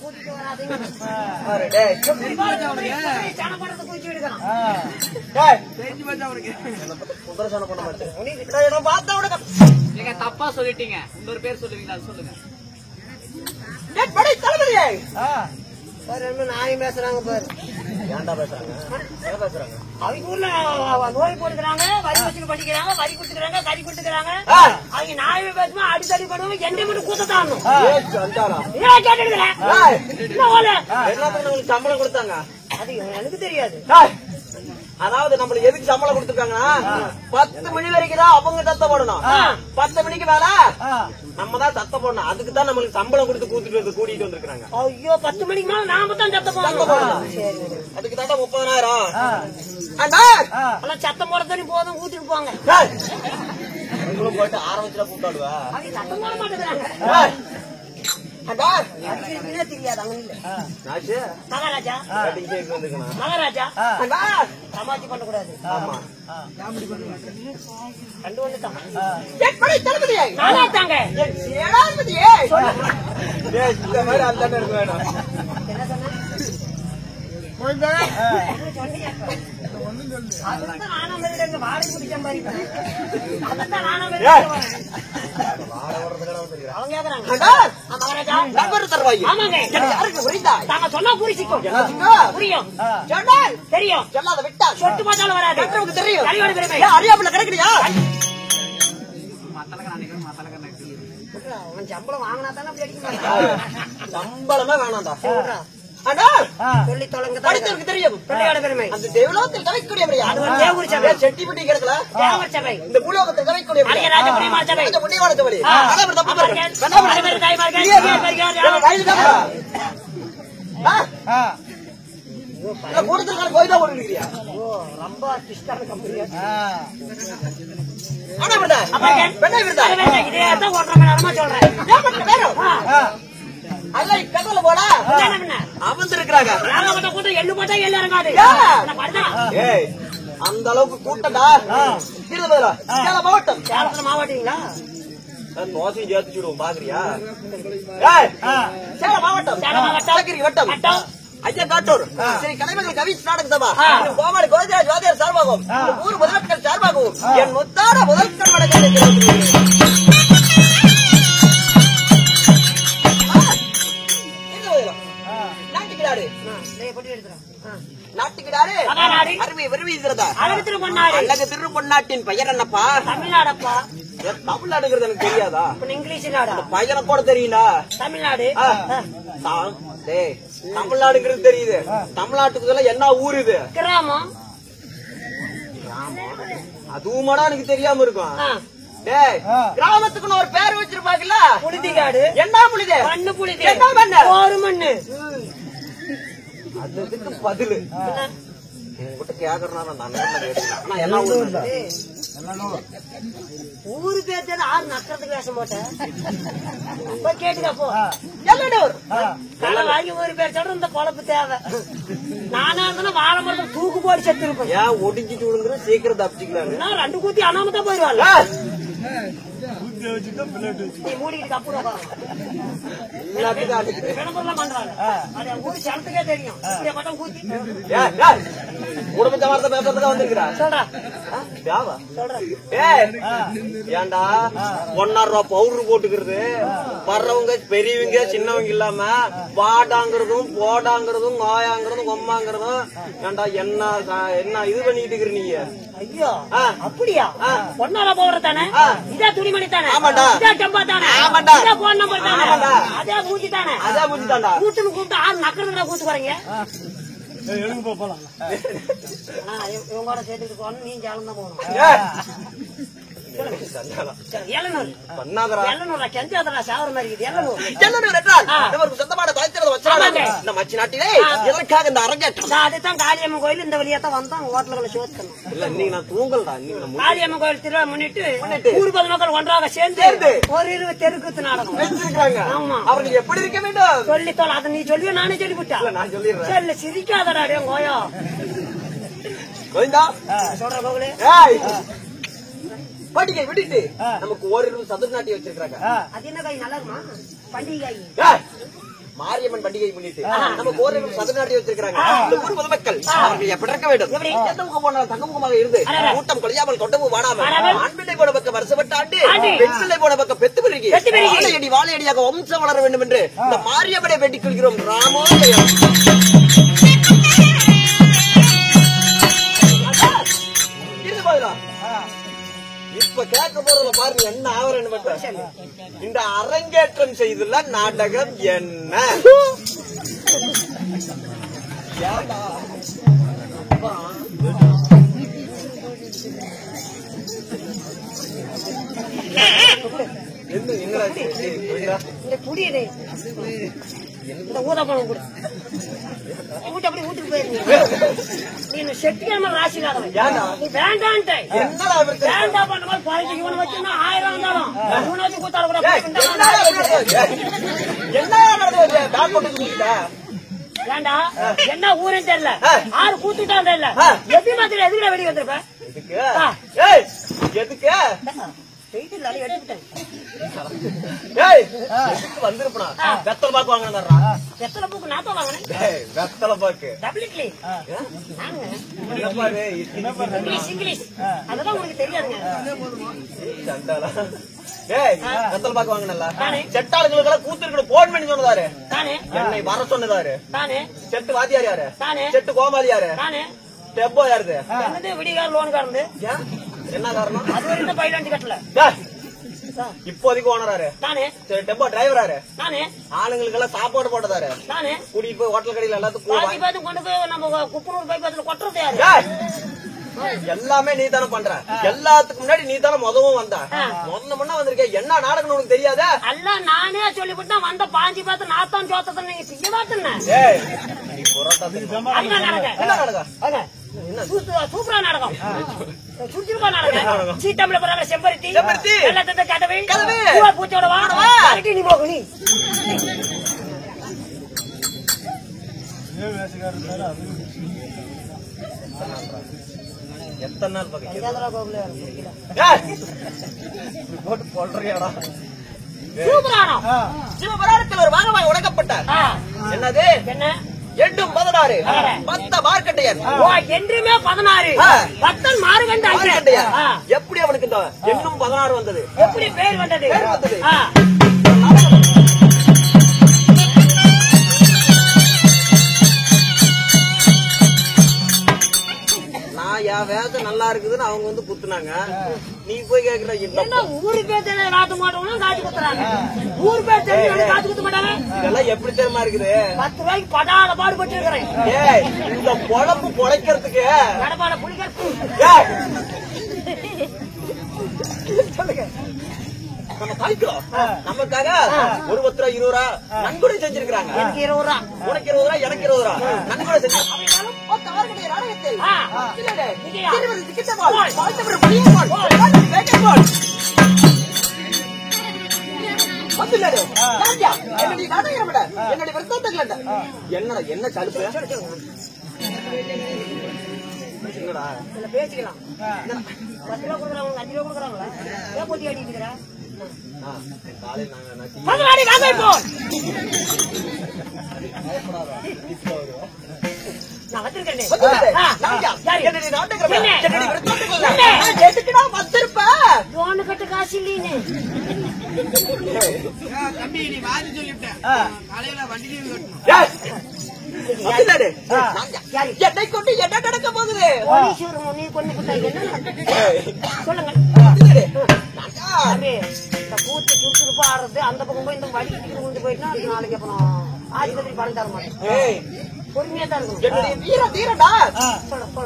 கூட்டிட்டு வராதீங்க. நீங்க தப்பா சொல்லிட்டீங்க. இன்னொரு பேர் சொல்லுவீங்களா? அது சொல்லுங்க. நாயும் பேசுறாங்க பாரு. ஏன்டா பேசுறாங்க? பேசுறாங்க அவங்க ஊர்ல நோய் போட்டுக்கிறாங்க, வரி வச்சு படிக்கிறாங்க, வரி கொடுத்துக்கிறாங்க, கறி கொடுத்துக்கிறாங்க. அவங்க நாயை பேசுமா அடித்தடி பண்ணுவோம். என்னை மட்டும் கூத்தத்தான் சம்பளம் கொடுத்தாங்க. அது எனக்கு தெரியாது. அதாவது நம்மளுக்கு எதுக்கு சம்பளம் கொடுத்துருக்காங்கன்னா 10 மணி வரைக்கும் தான் அவங்க சத்தம் போடணும். 10 மணிக்கு மேல நம்ம தான் சத்தம் போடணும். அதுக்கு தான் நம்மளுக்கு சம்பளம் கொடுத்து கூட்டிட்டு வந்திருக்காங்க. ஐயோ 10 மணிக்கு மேல நாம தான் சத்தம் போடணும். அதுக்கு தான் 30,000. சத்தம் போட தண்ணி போதும் ஊத்திட்டு போங்க. போயிட்டு ஆரம்பிச்சுல கூட்டாடுவா. அவங்க சத்தம் போட மாட்டேங்கிறாங்க. தெரியாது. மகாராஜா மகாராஜா சமாச்சி பண்ண கூடாது. கண்டு வந்துட்டாங்க. என்ன சொன்ன? அதுதான் நானும் வாடகை குடி சம்பாதிப்பேன். அதுதான் நானும் அவங்க கேக்குறாங்க. மகாராஜா ஆமாங்க. நாங்க சொன்னா புரிச்சிக்கும். புரியும் தெரியும். சொல்லாத விட்டா சொட்டு பார்த்தாலும் வராது. தெரியும் அறியாப்புல கிடைக்கிறியா? அவன் சம்பளம் வாங்கினா தானே அப்படி அடிக்க மாட்டான். சம்பளமே வேணாம்டா. சொல்லி தொலைங்க தெரியும். பிள்ளையோட பெருமை அந்த தேவலோகத்தில் கலைக்கூடிய செட்டிப்பட்டி கிடக்கல. இந்த பூலோகத்தில் கலைக்கூடிய கூட்டத்தில் போய் தான் ஓடுறியா? ரொம்ப கிஷ்டான கம்பெனியா? கடவுள போட அமர்ந்திருக்கிறாங்க. எள்ளு போட்டா எள்ளு இறங்காது. அந்த அளவுக்கு கூட்டடா. மாவட்டம் மாவட்டீங்களா? நோசையும் சேர்த்து விடுவோம் பாக்குறியா? சேலம் மாவட்டம் வட்டம் ஐயா காட்டூர் ஸ்ரீ கலைமகள் கவி நாடக சபா கோமாளி கோவிந்தராஜ் வாத்தியார் சார்பாகவும் ஊர் முதலமைச்சர் சார்பாகவும் என் முத்தான முதல்வர் வணக்கம். திருப்பொன்னாட்டின் பெயர் என்னப்பா? தமிழ்நாடப்பா. தமிழ்நாடுங்கிறது எனக்கு தெரியாதா? இங்கிலீஷ் பையனை கூட தெரியுங்களா? தமிழ்நாடு. தமிழ்நாடுங்கிறது தெரியுது. தமிழ்நாட்டுக்கு என்ன ஊர் இது? கிராமம். அதுவுமாடா எனக்கு தெரியாம இருக்கும். கிராமத்துக்குன்னு ஒரு பேர் வச்சிருப்பாங்கல்ல? புழுதிகாடு. என்ன புழுதி? மண்ணு புழுதி. என்ன மண்ணு? ஒரு மண்ணு. அதுக்கு பதில் ஊரு பேர் ஆறு நக்கிறதுக்கு வேஷம் போட்டேன். கேட்டுக்கப்போ வாங்கி ஊரு பேர் சொல்ற இந்த பொழப்பு தேவை. நானா இருந்தா வாழை மரத்துல தூக்கு போட்டு செத்து இருப்பேன். ஏன் ஒடிஞ்சிட்டு விழுங்குற சீக்கிரம் தப்பிச்சுக்கலாம். 2 கூத்தி அனாமத்தான் போயிருவாள். மூடிக்கிட்டு கப்புறா சனத்துக்கே தெரியும். குடும்பத்தை வார்த்தை பேசுறதுக்கு வந்திருக்கிறா. ஏண்டா 1,000 ரூபாய் பவுடர் போட்டுக்கிறது வர்றவங்க பெரியவங்க சின்னவங்க இல்லாம வாடாங்கிறதும் போடாங்கிறதும் நோயாங்கிறதும் கொம்மாங்கிறதும் ஏண்டா என்ன இது பண்ணிட்டு இருக்கிற நீங்க? ஐயோ அப்படியா? 1,000 பவுடர் தானே? இதே துணிமணி தானே? இதே ஜம்பா தானே? இதே போன் நம்பர் தானே? அதே பூச்சி தானே? அதே பூச்சி தாண்டா. கூட்டுன்னு கூப்பிட்டு ஆறு நக்கிறதுல கூத்து போறீங்க. இவங்களோட சேர்த்துட்டு போகணும். நீ ஜாலம் தான் போகணும். காளியம்மன் கோயில் இந்த வழியாத்தான் வந்தோம். ஹோட்டல்களை சோத்தணும். காளியம்மன் கோயில் திருவிழா முன்னிட்டு ஊர் பொதுமக்கள் ஒன்றாக சேர்ந்து ஒரு 20 தெருக்கூத்து நாடகம் ஆமா. அவருக்கு எப்படி இருக்க வேண்டும் சொல்லி தோல். அதை நீ சொல்லி நானே சொல்லிவிட்டேன். சொல்லு சிரிக்காதடா கோயோ சொல்ற கோகுலே. பண்டிகை விட்டுட்டு நமக்கு ஓரிரு சதுர நாட்டி வச்சிருக்காங்க. அது என்ன காய் நல்லா இருக்குமா? பண்டிகை மாரியம்மன் பண்டிகை முன்னிட்டு நம்ம கோரிக்கை சதுநாட்டி வச்சிருக்காங்க. இந்த ஊர் பொதுமக்கள் அவர்கள் எப்படி இருக்க வேண்டும்? எந்த முகம் போனாலும் தங்க முகமாக இருந்து கூட்டம் கொலையாமல் தொட்டமும் வாடாமல் ஆண்பிள்ளை போன பக்கம் வருஷப்பட்ட ஆண்டு பெண் பிள்ளை போன பக்கம் பெத்து பெருகி வாழையடி வாழையடியாக வம்சம் வளர வேண்டும் என்று இந்த மாரியம்மனை வேண்டிக் கொள்கிறோம். ராமோ இப்ப கேட்க போறதுல பாருங்க என்ன ஆவரன்னு. இந்த அரங்கேற்றம் செய்துள்ள நாடகம் என்ன? இந்த ஊதாப்பழம் கூட அப்படி வீட்டுக்கு போயிருங்க. நீ செட்டிக்கிழமை ராசிக்காரன் நீ வேண்டான்ட்ட வேண்டாம் பண்ண மாதிரி பழகி இவனை வச்சுன்னா 1000 இருந்தாலும் இவனை வச்சு கூத்தாட கூட வேண்டா. என்ன ஊருன்னு தெரியல, ஆறு கூத்துட்டா தெரியல, எப்படி மாதிரி எதுக்குல வெளியே வந்திருப்ப? எதுக்கு வந்திருப்பா வெத்தலை பாக்கு வாங்க. வெத்தலை பூக்கு நாத்தம் வாங்கினேன். வெத்தலை பாக்கு இங்கிலீஷ் அதெல்லாம் உங்களுக்கு தெரியாதுங்க. வெத்தலை பாக்கு வாங்கினல செட்டாளுங்களுக்கு கூத்திருக்கணும் போன் பண்ணி சொன்னதாரு. என்னை வர சொன்னதாரு. செட்டு வாத்தியார் யாரு? செட்டு கோமாளி யாரு? டெப்போ யாருது? விடிகார லோன்காரந்து. என்ன காரணம்? அது வரைக்கும் பைலாண்டி கட்டல. இப்போதைக்கு ஓனராரு டெம்போ டிரைவராரு. ஆளுங்களுக்கு எல்லாம் சாப்பாடு போட்டதாரு. கூட்டிட்டு போய் ஹோட்டல் கடையில எல்லாத்துக்கும் கொண்டு போய் நம்ம குப்பனூர் பைபாஸ்ல கொட்டுறது யாரு? எல்லாமே நீ தானே பண்ற. எல்லாத்துக்கு முன்னாடி நீ தானே முதவும் வந்த. முன்ன வந்திருக்க. என்ன நாடகம் உனக்கு தெரியாத? எல்லாம் நானே சொல்லிவிட்டு வந்த பாஞ்சி பார்த்து நாத்தான் சோத்த நீங்க செய்ய மாட்டேன்னு. சூப்பரா நாடகம், சுற்றிருப்பா நாடகம். சீட்டாமில போறாங்க செம்பருத்தி எல்லாத்த கதவை பூச்சோட வாடி நீ போக. நீ எத்தனை நாள் போட்டு போடுறியாடா? சிவபுராணத்தில் ஒரு பாகமாய் உடைக்கப்பட்டார். என்னது? என்ன? 8-16 10 மார்க்கண்டையர். என்றுமே 16 10 மார்க்கண்டையர். எப்படி அவனுக்கு இந்த 8-16 வந்தது? எப்படி பேர் வந்தது? என் வேலை நல்லா இருக்குதுன்னு அவங்க வந்து குத்துனாங்க. நீ போய் கேக்குற ஊரு பேர் காட்டு மாட்டோம் காட்டு குத்துறாங்க. ஊர் பேர் காட்டு குத்த மாட்டாங்க. இதெல்லாம் எப்படி தெரியுமா இருக்குது? 10 ரூபாய்க்கு படாத பாடுபட்டு இருக்கிறேன். இந்த பொழப்பு பொழைக்கிறதுக்கு கடப்பாட புளிக்கிறது. சொல்லுங்க. நம்ம தாய்க்கிறோம். நமக்காக ஒரு 10 ரூபா 20 ரூபா நன்கொடை செஞ்சிருக்காங்க. எனக்கு 20 ரூபா, உனக்கு 20 ரூபா, எனக்கு 20 ரூபா நன்கொடை செஞ்சு என்னடா என்ன சலுப்பு? என்னடா பேசிக்கலாம். 10 ரூபா கொடுக்குறாங்க, 5 ரூபா கொடுக்குறாங்களா? ஏன் போட்டி ஆடிட்டு இருக்கிறா? நான் வச்சிருக்கேன். கட்ட காசு இல்லைன்னு தம்பி நீ வாதி சொல்லிவிட்டேன். காலையில வண்டி என்னை கொண்டு என்ன நடக்க போகுது? நீ கொண்டு சொல்லுங்க. பூச்சி சுறுசுறுப்பா ஆடுறது அந்த பக்கம் போய் இந்த வடி கட்டி கொண்டு போயிட்டா அதுக்கு நாளைக்கு அப்புறம் ஆஸ்பத்திரி பணம் தர மாட்டேன். பொறுமையா தான் இருக்கும். வீர தீரடா சொல்றேன்.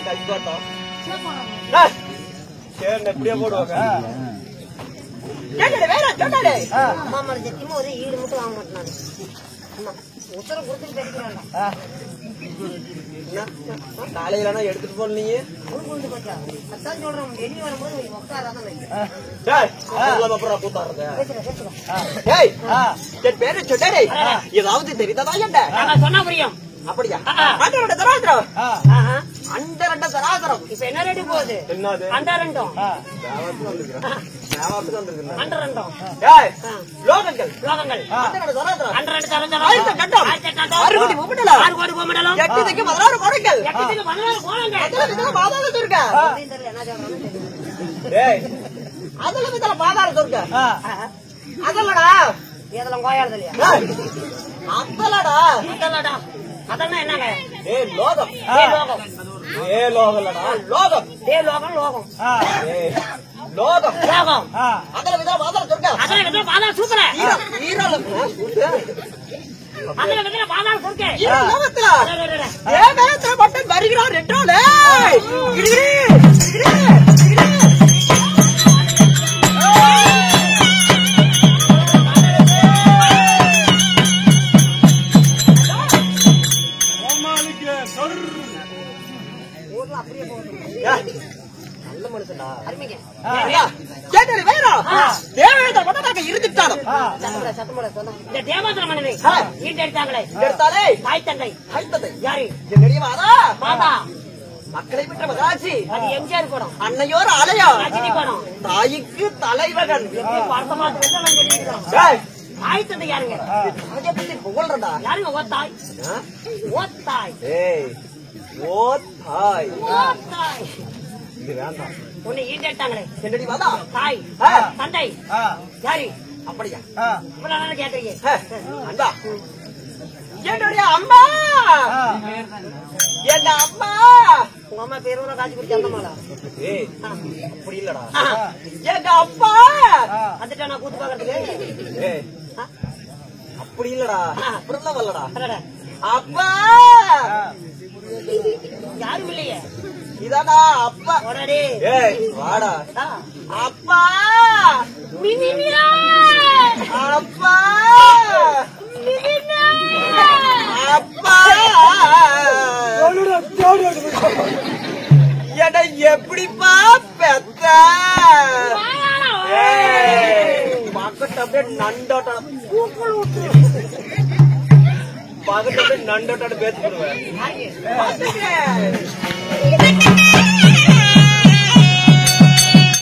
கைப்பாட்டம் சரி எப்படியே போடுவாங்க வேற சொன்னாடே அம்மா மர சத்தியமா ஒரே ஈடு மட்டும் வாங்க மாட்டேன் உத்தர கொடுத்துட்டு கிடைக்கிறாங்க காலையில எடுத்துட்டு போனீங்க அதான் சொல்றேன் வெளியே வரும்போது உட்காராதான் அப்புறம் கூத்தாடுறது என் பேரு சொன்னாடே ஏதாவது தெரிந்ததா என்ன சொன்னா புரியும் அப்படியா அண்டரண்ட சராசரம் அண்டரண்ட சராசரம் இப்ப என்ன ரேட்டு போகுது என்னது அண்டரண்டம் வியாபாரத்துக்கு வந்திருக்கு அண்டரண்டம் லோகங்கள் லோகங்கள் அண்டரண்ட சராசரம் அண்டரண்ட சரஞ்சரம் ஆயிரத்தி கட்டம் 6 கோடி முப்படலாம் 6 கோடி போமடலாம் 8 திக்கு 16 கோடிகள் 8 திக்கு 16 கோடங்க அதெல்லாம் விதல பாதாள சொர்க்க என்ன சொல்றாங்க டேய் அதெல்லாம் விதல பாதாள சொர்க்க அதல்லடா இதெல்லாம் கோயாளது இல்லையா அதல்லடா அதல்லடா அதெல்லாம் என்னங்க ஏய் லோகம் லோகம் லோகம்லடா லோகம் லோகம் லோகம் லோகம் லோகம் அதெல்லாம் விதல பாதாள சொர்க்க அதெல்லாம் விதல பாதாள சூப்பர ஈரலம் அதெல்லாம் விதல பாதாள சூப்பர ஈரலத்துல ஏகத்துல மட்டும் வருகிறார் என்றாலே கிடிகிடி நல்ல மனுஷனா அருமைங்க கேட்டது வேறா தேவேந்திர மன்னனாக இருந்துட்டாலும் சத்தமோட சொன்னா இந்த தேவாந்திர மன்னனை ஈட்டு எடுத்தாங்களே எடுத்தாலே தாய் தந்தை கைத்ததை யாரு என்னுடைய மாதா பாதா மக்களை பெற்ற மகாட்சி அது எம்ஜிஆர் படம் அன்னையோர் ஆலயா ரஜினி படம் தாய்க்கு தலைவகன் பார்த்த மாதம் சொல்லியிருக்கிறோம் ஏய், தாய் தந்தை யாருங்க அதை பத்தி புகழ்றடா யாருங்க ஓத்தாய் ஓத்தாய் ஏய் ஓ தாய் ஓத்தாய் இது வேண்டாம் உன்னை ஈட்டு எடுத்தாங்களே என்னுடைய மாதா தாய் தந்தை யாரு அப்படியா இவ்வளவு நேரம் கேட்டீங்க அண்டா என்னுடைய அம்மா என் அம்மா உங்க அம்மா பேரு கூட காட்சி குடிச்சு அந்த மாடா ஏய் அப்படி இல்லடா எங்க அப்பா வந்துட்டா நான் கூத்து பாக்குறதுக்கு ஏய் அப்படி இல்லடா அப்படிலாம் வரலடா அடடா. அப்பா யாரும் இல்லையே இதாடா அப்பா உடனே ஏய் வாடா அப்பா மினிமியா அப்பா அப்பா எட எப்படிப்பா பெத்த பக்கத்து அப்படியே நண்டோட்ட பக்கத்து அப்படியே நண்டோட்ட பேசிடுவேன்